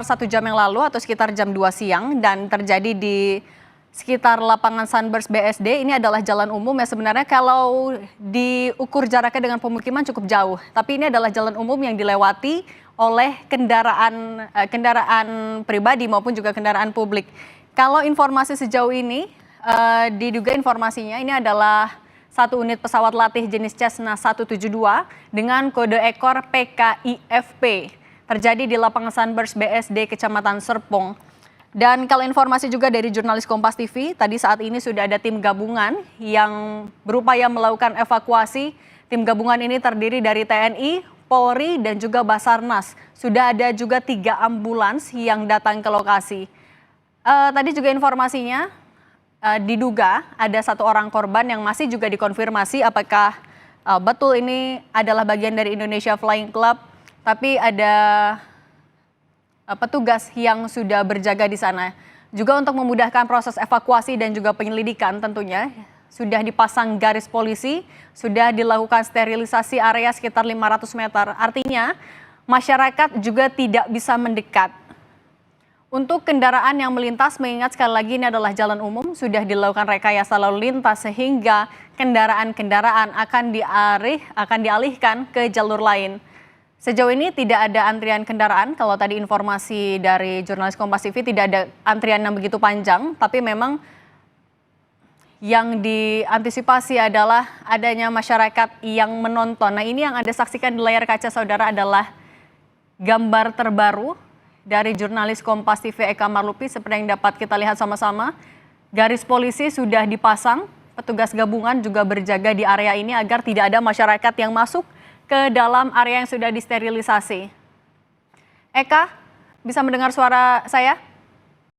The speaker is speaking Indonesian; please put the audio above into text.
1 jam yang lalu atau sekitar jam 2 siang dan terjadi di sekitar lapangan Sunburst BSD. Ini adalah jalan umum yang sebenarnya kalau diukur jaraknya dengan pemukiman cukup jauh. Tapi ini adalah jalan umum yang dilewati oleh kendaraan pribadi maupun juga kendaraan publik. Kalau informasi sejauh ini diduga informasinya ini adalah satu unit pesawat latih jenis Cessna 172 dengan kode ekor PKIFP. Terjadi di lapangan Sunburst BSD Kecamatan Serpong. Dan kalau informasi juga dari jurnalis Kompas TV, tadi saat ini sudah ada tim gabungan yang berupaya melakukan evakuasi. Tim gabungan ini terdiri dari TNI, Polri, dan juga Basarnas. Sudah ada juga 3 ambulans yang datang ke lokasi. Tadi juga informasinya diduga ada 1 orang korban yang masih juga dikonfirmasi apakah betul ini adalah bagian dari Indonesia Flying Club. Tapi ada petugas yang sudah berjaga di sana. Juga untuk memudahkan proses evakuasi dan juga penyelidikan tentunya sudah dipasang garis polisi, sudah dilakukan sterilisasi area sekitar 500 meter. Artinya masyarakat juga tidak bisa mendekat. Untuk kendaraan yang melintas, mengingat sekali lagi ini adalah jalan umum, sudah dilakukan rekayasa lalu lintas sehingga kendaraan-kendaraan akan dialihkan ke jalur lain. Sejauh ini tidak ada antrian kendaraan, kalau tadi informasi dari jurnalis Kompas TV tidak ada antrian yang begitu panjang, tapi memang yang diantisipasi adalah adanya masyarakat yang menonton. Nah, ini yang Anda saksikan di layar kaca saudara adalah gambar terbaru dari jurnalis Kompas TV Eka Marlupi seperti yang dapat kita lihat sama-sama. Garis polisi sudah dipasang, petugas gabungan juga berjaga di area ini agar tidak ada masyarakat yang masuk ke dalam area yang sudah disterilisasi. Eka, bisa mendengar suara saya?